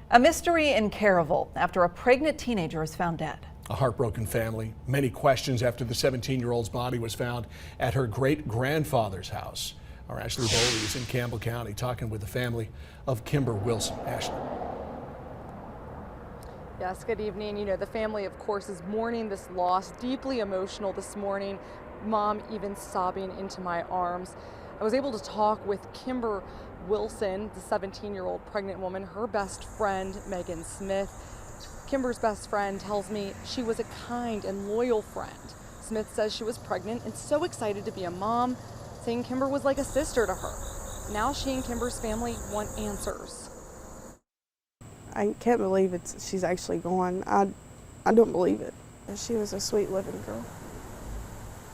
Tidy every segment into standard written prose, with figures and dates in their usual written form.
A mystery in Caryville after a pregnant teenager is found dead. A heartbroken family. Many questions after the 17-year-old's body was found at her great-grandfather's house. Our Ashley Boley is in Campbell County talking with the family of Kimber Wilson. Ashley. Yes, good evening. You know, the family, of course, is mourning this loss, deeply emotional this morning. Mom even sobbing into my arms. I was able to talk with Kimber Wilson, the 17-year-old pregnant woman, her best friend, Megan Smith. Kimber's best friend tells me she was a kind and loyal friend. Smith says she was pregnant and so excited to be a mom, saying Kimber was like a sister to her. Now she and Kimber's family want answers. I can't believe she's actually gone. I don't believe it. She was a sweet living girl.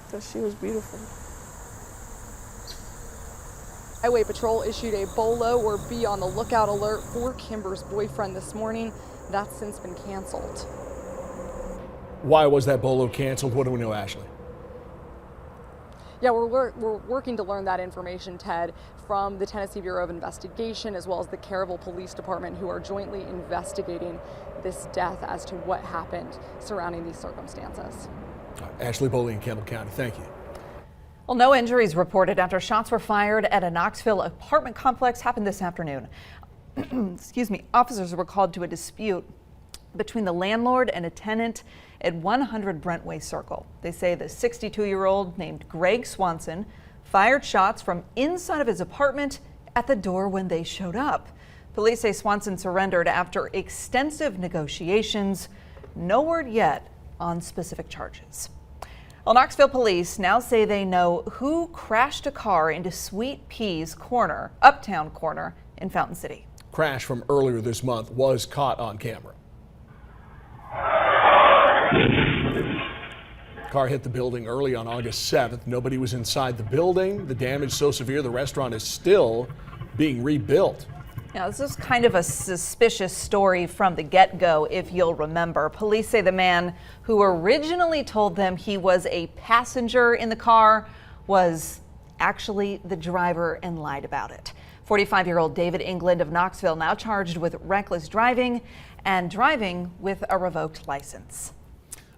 Because she was beautiful. Highway Patrol issued a BOLO or be on the lookout alert for Kimber's boyfriend this morning. That's since been canceled. Why was that BOLO canceled? What do we know, Ashley? Yeah, we're working to learn that information, Ted, from the Tennessee Bureau of Investigation as well as the Caryville Police Department, who are jointly investigating this death as to what happened surrounding these circumstances. Ashley Boley in Campbell County, thank you. Well, no injuries reported after shots were fired at a Knoxville apartment complex happened this afternoon. Excuse me. Officers were called to a dispute between the landlord and a tenant at 100 Brentway Circle. They say the 62-year-old named Greg Swanson fired shots from inside of his apartment at the door when they showed up. Police say Swanson surrendered after extensive negotiations. No word yet on specific charges. Well, Knoxville police now say they know who crashed a car into Sweet Pea's corner, Uptown corner in Fountain City. Crash from earlier this month was caught on camera. Car hit the building early on August 7th. Nobody was inside the building. The damage so severe the restaurant is still being rebuilt. Now, this is kind of a suspicious story from the get-go, if you'll remember. Police say the man who originally told them he was a passenger in the car was actually the driver and lied about it. 45-year-old David England of Knoxville now charged with reckless driving and driving with a revoked license.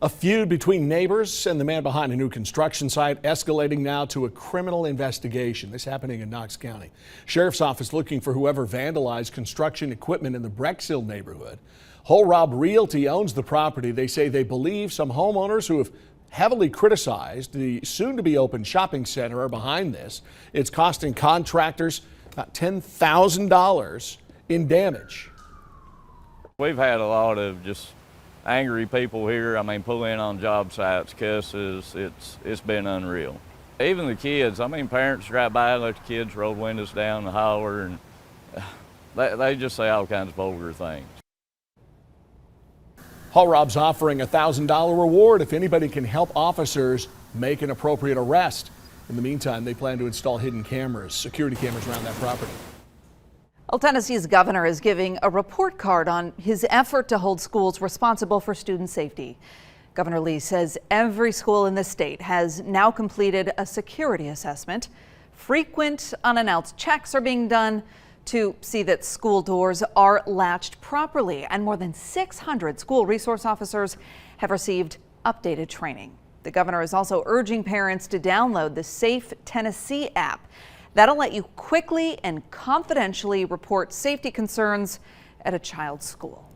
A feud between neighbors and the man behind a new construction site escalating now to a criminal investigation. This happening in Knox County. Sheriff's office looking for whoever vandalized construction equipment in the Brecksville neighborhood. Whole Rob Realty owns the property. They say they believe some homeowners who have heavily criticized the soon-to-be open shopping center are behind this. It's costing contractors about $10,000 in damage. We've had a lot of just angry people here. I mean, pull in on job sites, cusses. It's been unreal. Even the kids, I mean, parents drive by, let the kids roll windows down and holler, and they just say all kinds of vulgar things. Hall Rob's offering a $1,000 reward if anybody can help officers make an appropriate arrest. In the meantime, they plan to install hidden cameras, security cameras around that property. Well, Tennessee's governor is giving a report card on his effort to hold schools responsible for student safety. Governor Lee says every school in the state has now completed a security assessment. Frequent unannounced checks are being done to see that school doors are latched properly, and more than 600 school resource officers have received updated training. The governor is also urging parents to download the Safe Tennessee app. That'll let you quickly and confidentially report safety concerns at a child's school.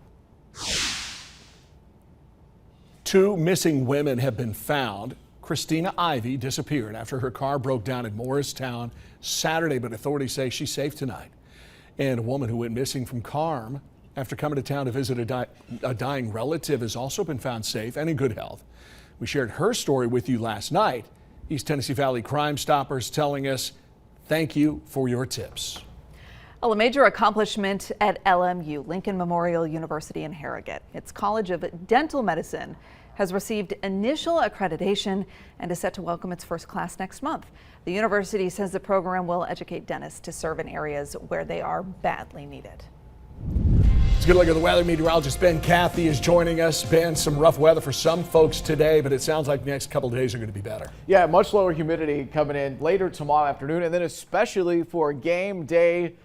2 missing women have been found. Christina Ivy disappeared after her car broke down in Morristown Saturday, but authorities say she's safe tonight. And a woman who went missing from Carm after coming to town to visit a dying relative has also been found safe and in good health. We shared her story with you last night. East Tennessee Valley Crime Stoppers telling us thank you for your tips. Well, a major accomplishment at LMU, Lincoln Memorial University in Harrogate. Its College of Dental Medicine has received initial accreditation and is set to welcome its first class next month. The university says the program will educate dentists to serve in areas where they are badly needed. Let's get a look at the weather. Meteorologist Ben Cathy is joining us. Ben, some rough weather for some folks today, but it sounds like the next couple of days are going to be better. Yeah, much lower humidity coming in later tomorrow afternoon, and then especially for game day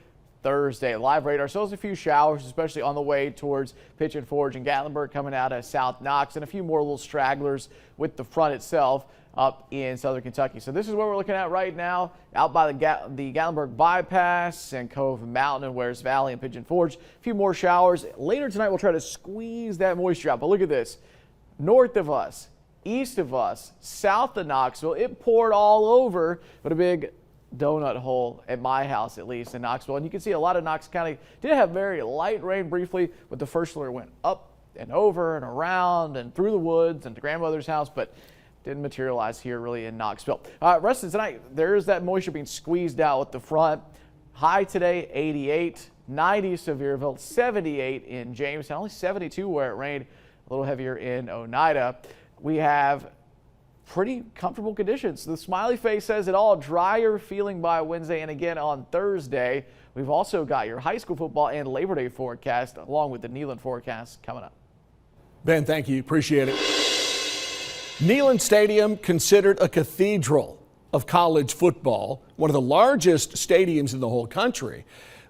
Thursday. Live radar shows a few showers, especially on the way towards Pigeon Forge and Gatlinburg coming out of South Knox, and a few more little stragglers with the front itself up in southern Kentucky. So this is what we're looking at right now out by the Gatlinburg bypass and Cove Mountain and Wares Valley and Pigeon Forge. A few more showers. Later tonight we'll try to squeeze that moisture out. But look at this. North of us, east of us, south of Knoxville, it poured all over, but a big donut hole at my house, at least in Knoxville. And you can see a lot of Knox County did have very light rain briefly, but the first alert went up and over and around and through the woods and to grandmother's house, but didn't materialize here really in Knoxville. Rest of tonight, there's that moisture being squeezed out with the front. High today, 88, 90 Sevierville, 78 in Jamestown, only 72 where it rained, a little heavier in Oneida. We have pretty comfortable conditions. The smiley face says it all. Drier feeling by Wednesday and again on Thursday. We've also got your high school football and Labor Day forecast along with the Neyland forecast coming up. Ben, thank you. Appreciate it. Neyland Stadium, considered a cathedral of college football, one of the largest stadiums in the whole country,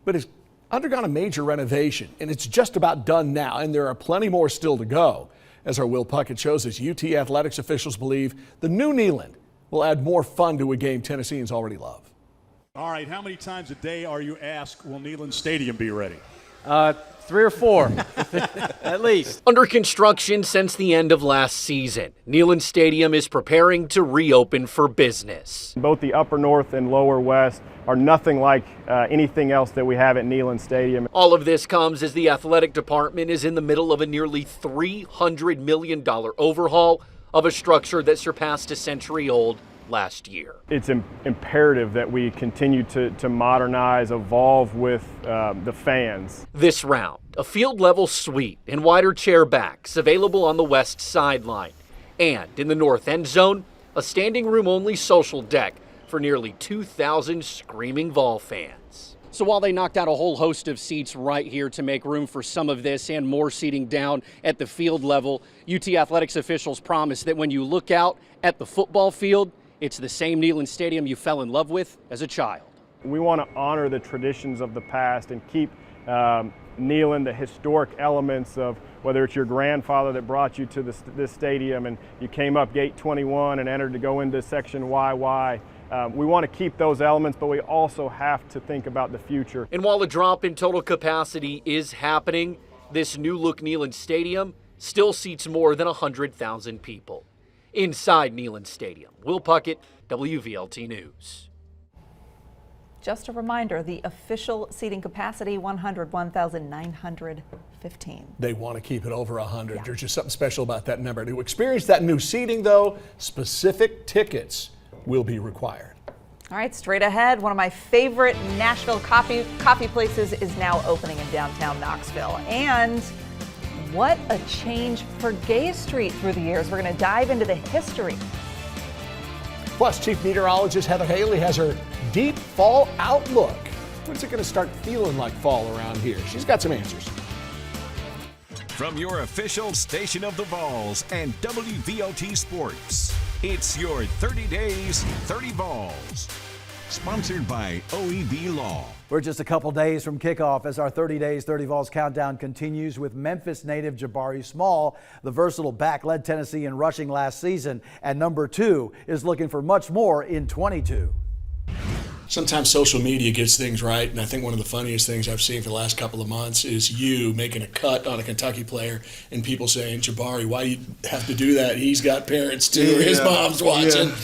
but it's undergone a major renovation, and it's just about done now, and there are plenty more still to go. As our Will Puckett shows us, UT athletics officials believe the new Neyland will add more fun to a game Tennesseans already love. All right, how many times a day are you asked, will Neyland Stadium be ready? 3 or 4, at least. Under construction since the end of last season, Neyland Stadium is preparing to reopen for business. Both the upper north and lower west are nothing like anything else that we have at Neyland Stadium. All of this comes as the athletic department is in the middle of a nearly $300 million overhaul of a structure that surpassed a century old last year. It's imperative that we continue to modernize, evolve with the fans. This round, a field-level suite and wider chair backs available on the west sideline. And in the north end zone, a standing room-only social deck for nearly 2,000 screaming Vol fans. So while they knocked out a whole host of seats right here to make room for some of this and more seating down at the field level, UT athletics officials promise that when you look out at the football field, it's the same Neyland Stadium you fell in love with as a child. We want to honor the traditions of the past and keep Neyland, the historic elements of whether it's your grandfather that brought you to this stadium and you came up gate 21 and entered to go into section YY. We want to keep those elements, but we also have to think about the future. And while a drop in total capacity is happening, this new look Neyland Stadium still seats more than 100,000 people. Inside Neyland Stadium, Will Puckett, WVLT News. Just a reminder, the official seating capacity, 101,915. They want to keep it over 100. Yeah. There's just something special about that number. To experience that new seating, though, specific tickets will be required. All right, straight ahead, one of my favorite Nashville coffee places is now opening in downtown Knoxville. And what a change for Gay Street through the years. We're going to dive into the history. Plus, Chief Meteorologist Heather Haley has her deep fall outlook. When's it going to start feeling like fall around here? She's got some answers. From your official station of the Vols and WVLT Sports, it's your 30 days, 30 Vols. Sponsored by OEB Law. We're just a couple days from kickoff as our 30 days, 30 Vols countdown continues with Memphis native Jabari Small. The versatile back led Tennessee in rushing last season, and number 2 is looking for much more in 22. Sometimes social media gets things right, and I think one of the funniest things I've seen for the last couple of months is you making a cut on a Kentucky player and people saying, Jabari, why do you have to do that? He's got parents too, or his mom's watching. Yeah.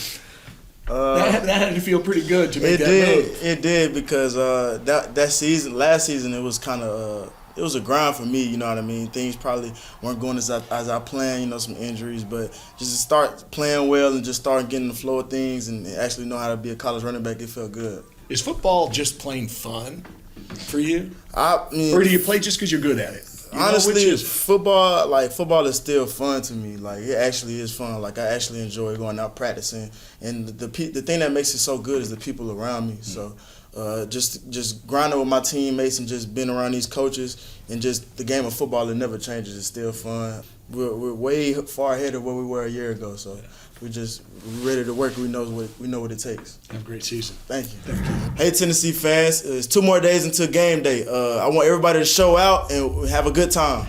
That had to feel pretty good to make that move. It did because that season, last season, it was kind of it was a grind for me. You know what I mean? Things probably weren't going as I planned. You know, some injuries, but just to start playing well and just start getting the flow of things and actually know how to be a college running back, it felt good. Is football just plain fun for you, I mean, or do you play just because you're good at it? Honestly, football is still fun to me. Like, it actually is fun. Like, I actually enjoy going out practicing. And the thing that makes it so good is the people around me. So just grinding with my teammates and just being around these coaches and just the game of football, it never changes. It's still fun. We're way far ahead of where we were a year ago, so we're ready to work. We know what it takes. Have a great season. Thank you. Hey, Tennessee fans, it's 2 more days until game day. I want everybody to show out and have a good time.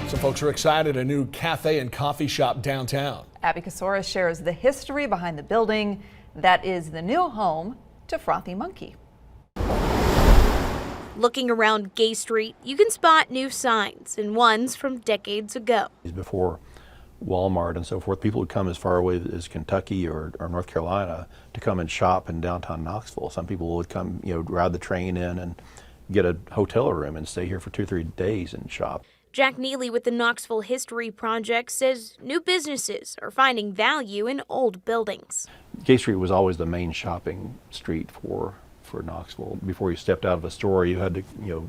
Some folks are excited. A new cafe and coffee shop downtown. Abby Casoris shares the history behind the building that is the new home to Frothy Monkey. Looking around Gay Street, you can spot new signs and ones from decades ago. Before Walmart and so forth, people would come as far away as Kentucky or North Carolina to come and shop in downtown Knoxville. Some people would come, ride the train in and get a hotel room and stay here for 2 or 3 days and shop. Jack Neely with the Knoxville History Project says new businesses are finding value in old buildings. Gay Street was always the main shopping street for Knoxville. Before you stepped out of a store, you had to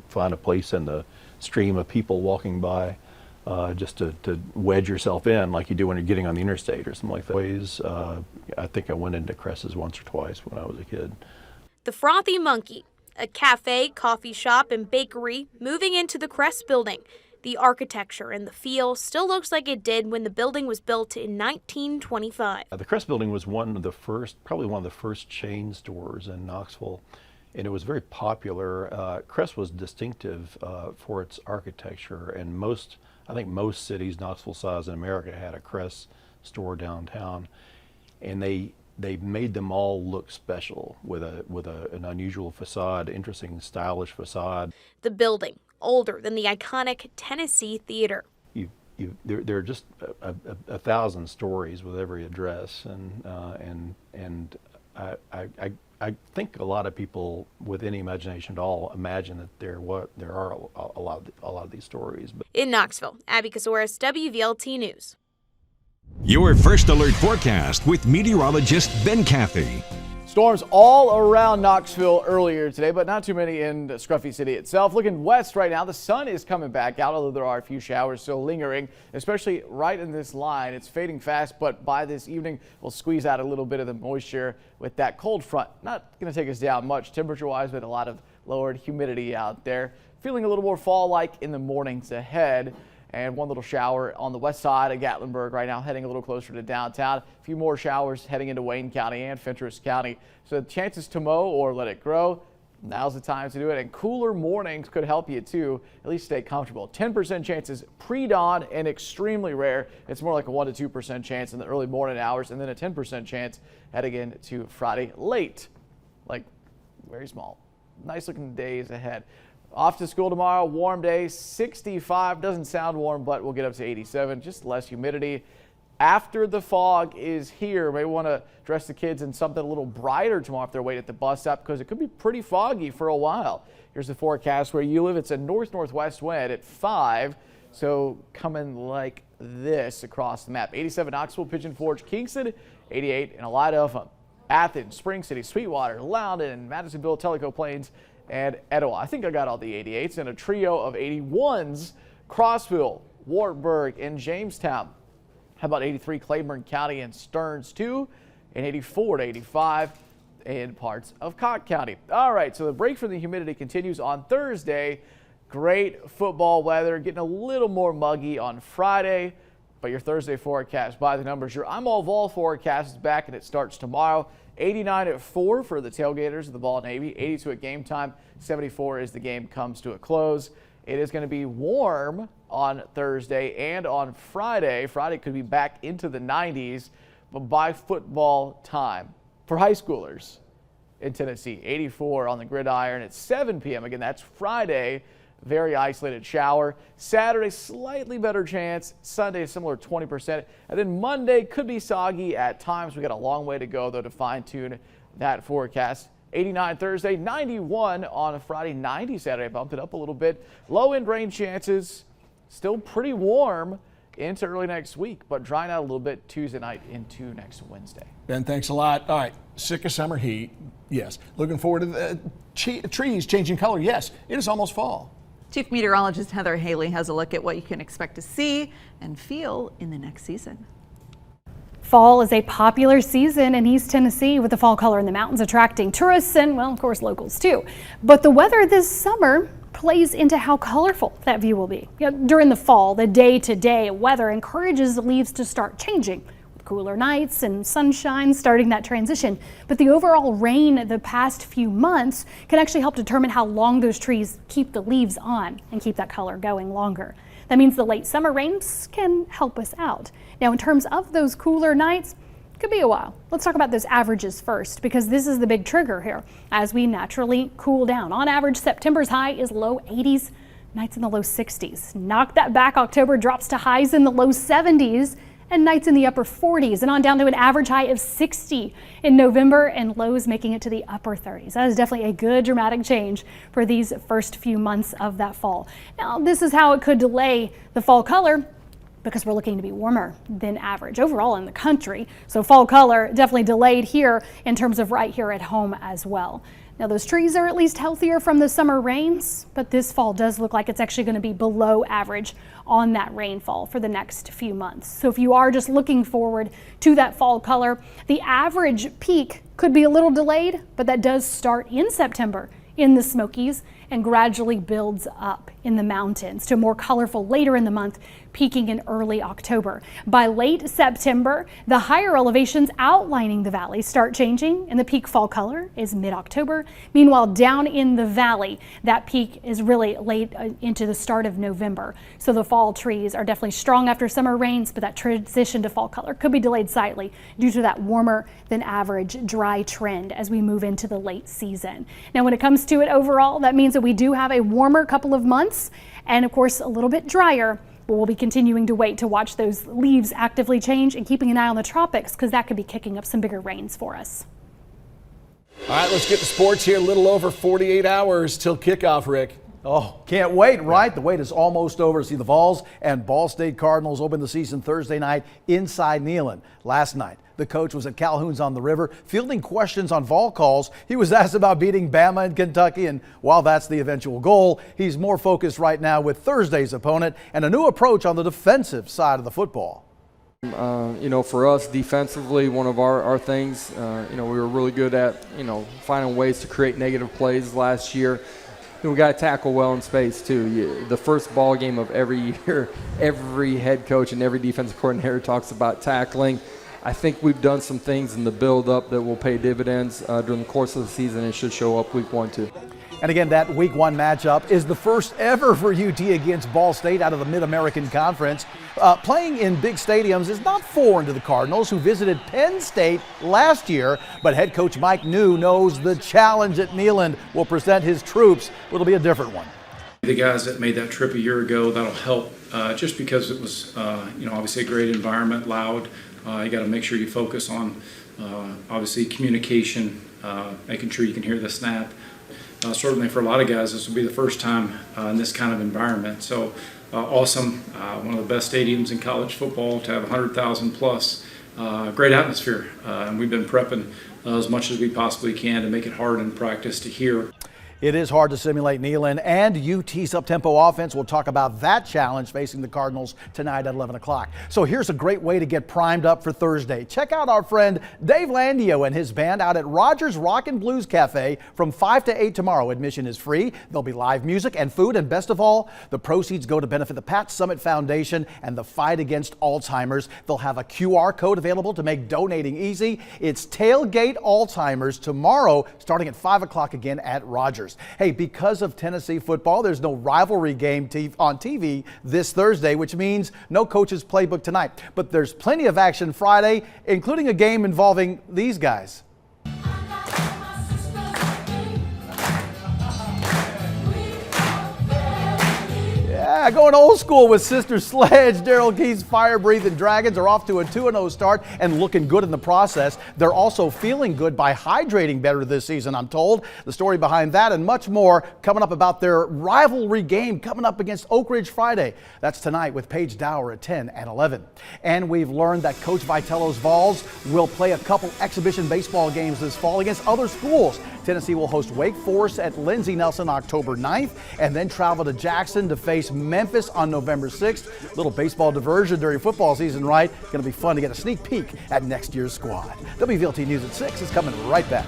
find a place in the stream of people walking by just to wedge yourself in, like you do when you're getting on the interstate or something like that. I think I went into Cress's once or twice when I was a kid. The Frothy Monkey, a cafe, coffee shop, and bakery moving into the Cress building. The architecture and the feel still looks like it did when the building was built in 1925. The Cress building was probably one of the first chain stores in Knoxville, and it was very popular. Cress was distinctive for its architecture, and I think most cities, Knoxville size in America, had a Cress store downtown, and they made them all look special with an unusual facade, interesting, stylish facade. The building, older than the iconic Tennessee Theater. There are just 1,000 stories with every address, and I think a lot of people with any imagination at all imagine that there are a lot of these stories. In Knoxville, Abby Casoris, WVLT News. Your first alert forecast with meteorologist Ben Cathy. Storms all around Knoxville earlier today, but not too many in Scruffy City itself. Looking west right now, the sun is coming back out, although there are a few showers still lingering, especially right in this line. It's fading fast, but by this evening, we'll squeeze out a little bit of the moisture with that cold front. Not going to take us down much temperature-wise, but a lot of lowered humidity out there. Feeling a little more fall-like in the mornings ahead. And one little shower on the west side of Gatlinburg right now, heading a little closer to downtown. A few more showers heading into Wayne County and Fentress County. So the chances to mow or let it grow, now's the time to do it. And cooler mornings could help you too, at least stay comfortable. 10% chances pre-dawn and extremely rare. It's more like a 1 to 2% chance in the early morning hours, and then a 10% chance heading into Friday late. Like very small. Nice looking days ahead. Off to school tomorrow, warm day, 65. Doesn't sound warm, but we'll get up to 87, just less humidity. After the fog is here, may want to dress the kids in something a little brighter tomorrow if they're waiting at the bus stop, because it could be pretty foggy for a while. Here's the forecast where you live. It's a north-northwest wind at 5, so coming like this across the map. 87 Knoxville, Pigeon Forge, Kingston, 88 in Elida, Athens, Spring City, Sweetwater, Loudon, Madisonville, Tellico Plains, and Etowah. I think I got all the 88s, and a trio of 81s, Crossville, Wartburg, and Jamestown. How about 83 Claiborne County and Stearns too, and 84 to 85 in parts of Cocke County. All right, so the break from the humidity continues on Thursday. Great football weather, getting a little more muggy on Friday, but your Thursday forecast by the numbers. Your I'm All Vol forecast is back, and it starts tomorrow. 89 at 4 for the tailgaters of the Ball Navy, 82 at game time, 74 as the game comes to a close. It is going to be warm on Thursday and on Friday. Friday could be back into the 90s, but by football time for high schoolers in Tennessee, 84 on the gridiron at 7 p.m. Again, that's Friday. Very isolated shower. Saturday, slightly better chance. Sunday, a similar 20%. And then Monday could be soggy at times. We got a long way to go, though, to fine-tune that forecast. 89 Thursday, 91 on a Friday, 90 Saturday. Bumped it up a little bit. Low-end rain chances. Still pretty warm into early next week, but drying out a little bit Tuesday night into next Wednesday. Ben, thanks a lot. All right, sick of summer heat. Yes. Looking forward to the trees changing color. Yes, it is almost fall. Chief Meteorologist Heather Haley has a look at what you can expect to see and feel in the next season. Fall is a popular season in East Tennessee, with the fall color in the mountains attracting tourists and, well, of course, locals too. But the weather this summer plays into how colorful that view will be. During the fall, the day-to-day weather encourages the leaves to start changing, with cooler nights and sunshine starting that transition. But the overall rain the past few months can actually help determine how long those trees keep the leaves on and keep that color going longer. That means the late summer rains can help us out. Now, in terms of those cooler nights, it could be a while. Let's talk about those averages first, because this is the big trigger here as we naturally cool down. On average, September's high is low 80s, nights in the low 60s. Knock that back, October drops to highs in the low 70s and nights in the upper 40s, and on down to an average high of 60 in November and lows making it to the upper 30s. That is definitely a good dramatic change for these first few months of that fall. Now, this is how it could delay the fall color, because we're looking to be warmer than average overall in the country. So fall color definitely delayed here in terms of right here at home as well. Now, those trees are at least healthier from the summer rains, but this fall does look like it's actually going to be below average on that rainfall for the next few months. So if you are just looking forward to that fall color, the average peak could be a little delayed, but that does start in September in the Smokies and gradually builds up in the mountains to more colorful later in the month, peaking in early October. By late September, the higher elevations outlining the valley start changing, and the peak fall color is mid-October. Meanwhile, down in the valley, that peak is really late into the start of November. So the fall trees are definitely strong after summer rains, but that transition to fall color could be delayed slightly due to that warmer than average dry trend as we move into the late season. Now, when it comes to it overall, that means that we do have a warmer couple of months and, of course, a little bit drier. But we'll be continuing to wait to watch those leaves actively change and keeping an eye on the tropics, because that could be kicking up some bigger rains for us. All right, let's get to sports here. A little over 48 hours till kickoff, Rick. Oh, can't wait, right? The wait is almost over to see the Vols and Ball State Cardinals open the season Thursday night inside Neyland. Last night, The coach was at Calhoun's on the River, fielding questions on Vol calls. He was asked about beating Bama and Kentucky, and while that's the eventual goal, he's more focused right now with Thursday's opponent and a new approach on the defensive side of the football. For us defensively, one of our things, we were really good at, finding ways to create negative plays last year. We got to tackle well in space too. The first ball game of every year, every head coach and every defensive coordinator talks about tackling. I think we've done some things in the build-up that will pay dividends during the course of the season and should show up week 1 too. And again, that week 1 matchup is the first ever for UT against Ball State out of the Mid-American Conference. Playing in big stadiums is not foreign to the Cardinals, who visited Penn State last year. But head coach Mike New knows the challenge at Neyland will present his troops. It'll be a different one. The guys that made that trip a year ago, that'll help just because it was, obviously a great environment, loud. You got to make sure you focus on, obviously, communication, making sure you can hear the snap. Certainly for a lot of guys, this will be the first time in this kind of environment. So awesome, one of the best stadiums in college football to have 100,000 plus. Great atmosphere, and we've been prepping as much as we possibly can to make it hard in practice to hear. It is hard to simulate Neyland, and UT's up-tempo offense. We'll talk about that challenge facing the Cardinals tonight at 11 o'clock. So here's a great way to get primed up for Thursday. Check out our friend Dave Landio and his band out at Rogers Rock and Blues Cafe from 5 to 8 tomorrow. Admission is free. There'll be live music and food, and best of all, the proceeds go to benefit the Pat Summitt Foundation and the fight against Alzheimer's. They'll have a QR code available to make donating easy. It's Tailgate Alzheimer's tomorrow, starting at 5 o'clock again at Rogers. Hey, because of Tennessee football, there's no rivalry game on TV this Thursday, which means no coach's playbook tonight. But there's plenty of action Friday, including a game involving these guys. Yeah, going old school with Sister Sledge. Daryl Key's fire-breathing Dragons are off to a 2-0 start and looking good in the process. They're also feeling good by hydrating better this season, I'm told. The story behind that and much more coming up about their rivalry game coming up against Oak Ridge Friday. That's tonight with Paige Dower at 10 and 11. And we've learned that Coach Vitello's Vols will play a couple exhibition baseball games this fall against other schools. Tennessee will host Wake Forest at Lindsey Nelson October 9th and then travel to Jackson to face Memphis on November 6th. Little baseball diversion during football season, right? Going to be fun to get a sneak peek at next year's squad. WVLT News at 6 is coming right back.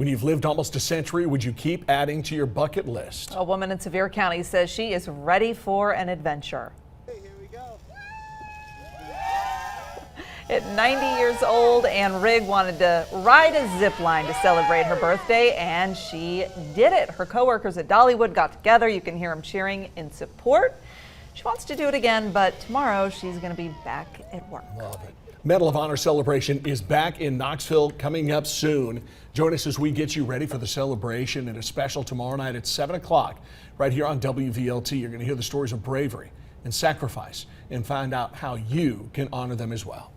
When you've lived almost a century, would you keep adding to your bucket list? A woman in Sevier County says she is ready for an adventure. At 90 years old, Ann Rigg wanted to ride a zip line to celebrate her birthday, and she did it. Her coworkers at Dollywood got together. You can hear them cheering in support. She wants to do it again, but tomorrow she's going to be back at work. Love it. Medal of Honor celebration is back in Knoxville coming up soon. Join us as we get you ready for the celebration and a special tomorrow night at 7 o'clock right here on WVLT. You're going to hear the stories of bravery and sacrifice and find out how you can honor them as well.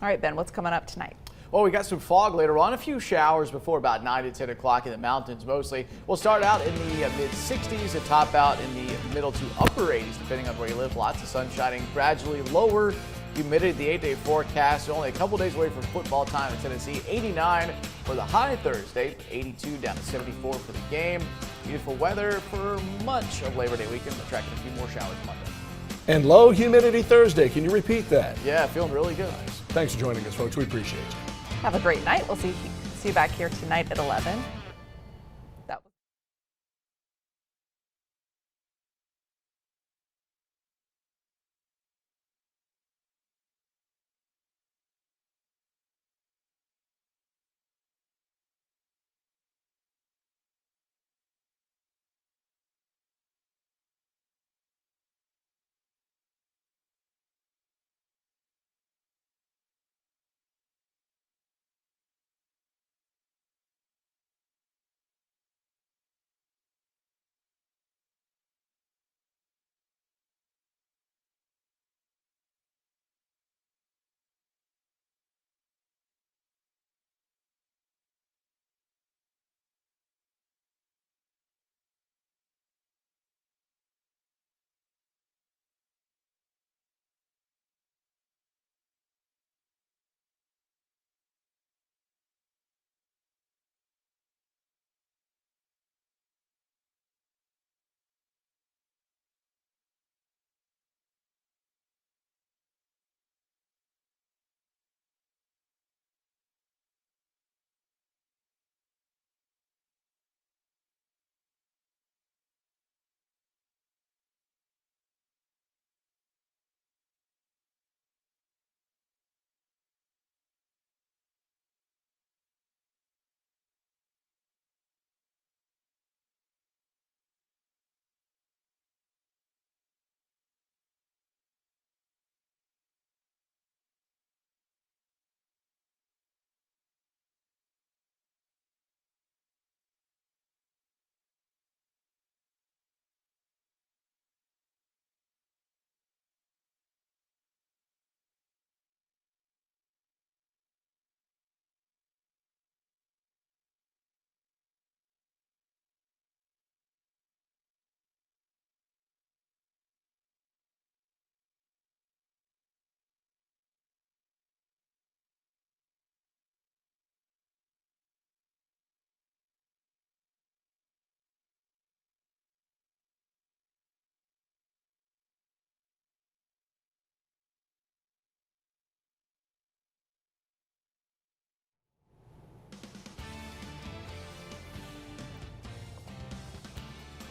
All right, Ben, what's coming up tonight? Well, we got some fog later on, a few showers before about 9 to 10 o'clock in the mountains mostly. We'll start out in the mid-60s and top out in the middle to upper 80s, depending on where you live. Lots of sun shining, gradually lower humidity. The 8-day forecast, only a couple days away from football time in Tennessee. 89 for the high Thursday, 82 down to 74 for the game. Beautiful weather for much of Labor Day weekend. We're tracking a few more showers Monday. And low humidity Thursday. Can you repeat that? Yeah, feeling really good. Nice. Thanks for joining us, folks. We appreciate you. Have a great night. We'll see you back here tonight at 11.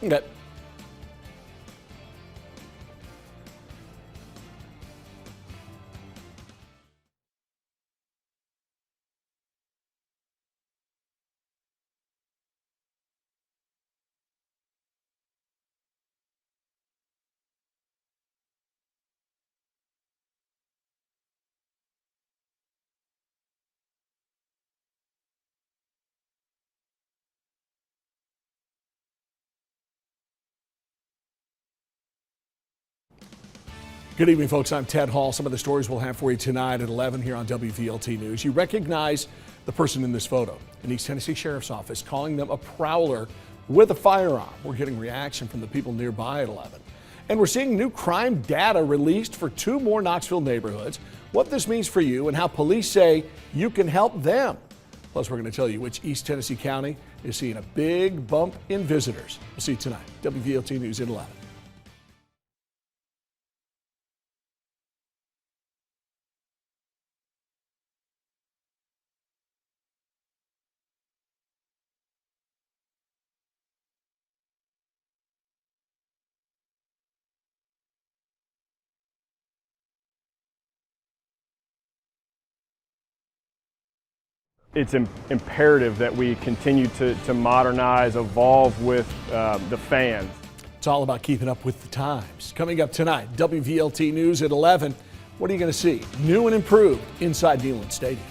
Okay. Good evening, folks. I'm Ted Hall. Some of the stories we'll have for you tonight at 11 here on WVLT News. You recognize the person in this photo. An East Tennessee Sheriff's Office calling them a prowler with a firearm. We're getting reaction from the people nearby at 11. And we're seeing new crime data released for 2 more Knoxville neighborhoods. What this means for you and how police say you can help them. Plus, we're going to tell you which East Tennessee county is seeing a big bump in visitors. We'll see you tonight. WVLT News at 11. it's imperative that we continue to modernize, evolve with the fans. It's all about keeping up with the times. Coming up tonight, WVLT News at 11. What are you going to see new and improved inside Neyland Stadium?